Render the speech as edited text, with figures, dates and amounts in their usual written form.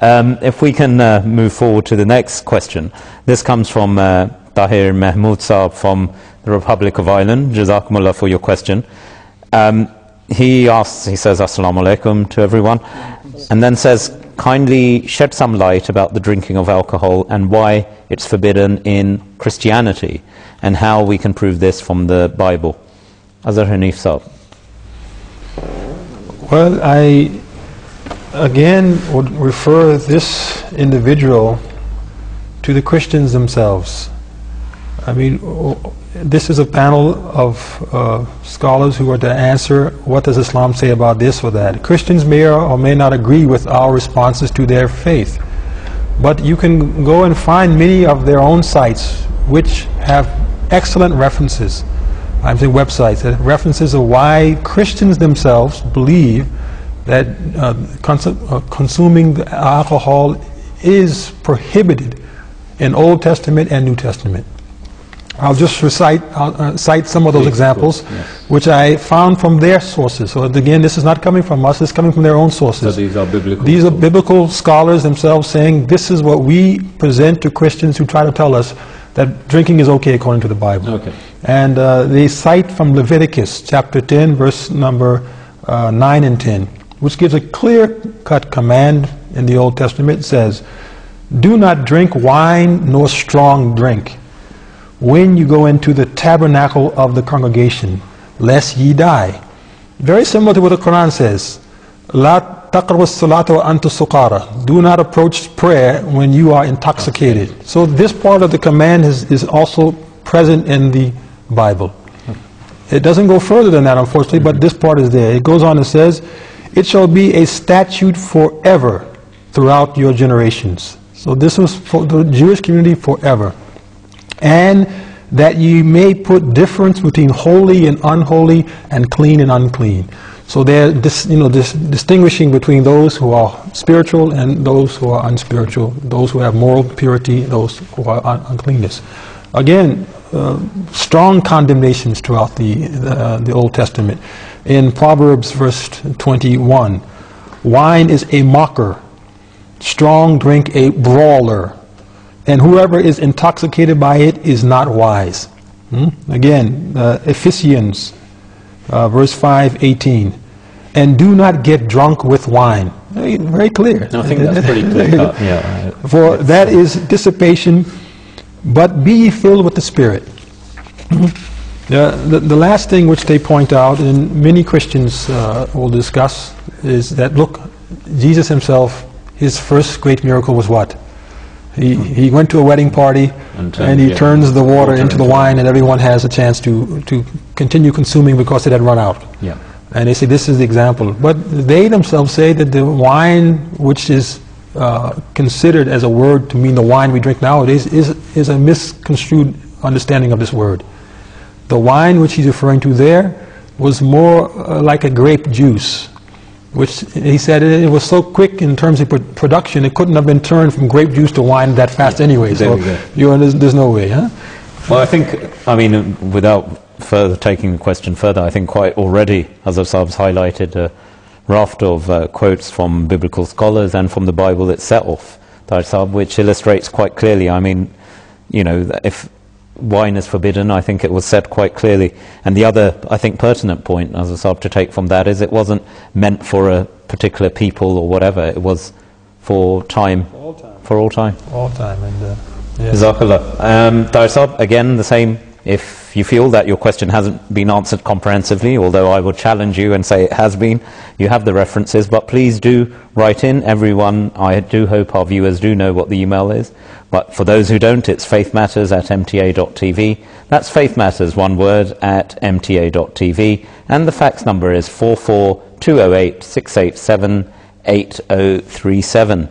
If we can move forward to the next question. This comes from Tahir Mahmood Saab from the Republic of Ireland. Jazakumullah for your question. He says, Assalamu alaikum to everyone, and then says, kindly shed some light about the drinking of alcohol and why it's forbidden in Christianity, and how we can prove this from the Bible. Azhar Hanif Saab. Well, I again would refer this individual to the Christians themselves. I mean, this is a panel of scholars who are to answer, what does Islam say about this or that. Christians may or may not agree with our responses to their faith, but you can go and find many of their own sites which have excellent references. I'm saying websites that have references of why Christians themselves believe that consuming the alcohol is prohibited in Old Testament and New Testament. I'll just cite some of those examples, which I found from their sources. So again, this is not coming from us, it's coming from their own sources. So these are biblical? These are biblical scholars themselves saying this is what we present to Christians who try to tell us that drinking is okay according to the Bible. Okay. And they cite from Leviticus chapter 10, verse number 9 and 10, which gives a clear-cut command in the Old Testament. It says, "Do not drink wine nor strong drink when you go into the tabernacle of the congregation, lest ye die." Very similar to what the Quran says. "La taqrabu as-salata wa antum sukara." Do not approach prayer when you are intoxicated. So this part of the command is also present in the Bible. It doesn't go further than that, unfortunately, but this part is there. It goes on and says, "It shall be a statute forever throughout your generations." So this was for the Jewish community forever. "And that ye may put difference between holy and unholy, and clean and unclean." So they're distinguishing between those who are spiritual and those who are unspiritual, those who have moral purity, those who are uncleanness. Again, strong condemnations throughout the Old Testament. In Proverbs verse 21, "Wine is a mocker, strong drink a brawler, and whoever is intoxicated by it is not wise." Again, Ephesians verse 5:18, "And do not get drunk with wine." Very clear. No, I think that's pretty clear cut. Yeah. "For that is dissipation, but be ye filled with the Spirit." The last thing which they point out, and many Christians will discuss, is that, look, Jesus himself, his first great miracle was what? He went to a wedding party and he turns the water into the wine, and everyone has a chance to continue consuming because it had run out. Yeah. And they say this is the example. But they themselves say that the wine which is considered as a word to mean the wine we drink nowadays is a misconstrued understanding of this word. The wine which he's referring to there was more like a grape juice, which he said it was so quick in terms of production, it couldn't have been turned from grape juice to wine that fast anyway. So there's no way, huh? Well, I think, without further taking the question further, I think quite already Azhar Saab's highlighted a raft of quotes from biblical scholars and from the Bible itself, Tahir Saab, which illustrates quite clearly, if wine is forbidden, I think it was said quite clearly. And the other, I think, pertinent point, Azhar Saab, to take from that is it wasn't meant for a particular people or whatever. It was for time. For all time. For all time. All time. And Jazakallah. Tahir Saab, again, the same. If you feel that your question hasn't been answered comprehensively, although I would challenge you and say it has been, you have the references, but please do write in. Everyone, I do hope our viewers do know what the email is. But for those who don't, it's faithmatters@mta.tv. That's faithmatters, one word, @mta.tv. And the fax number is 44208 687 8037.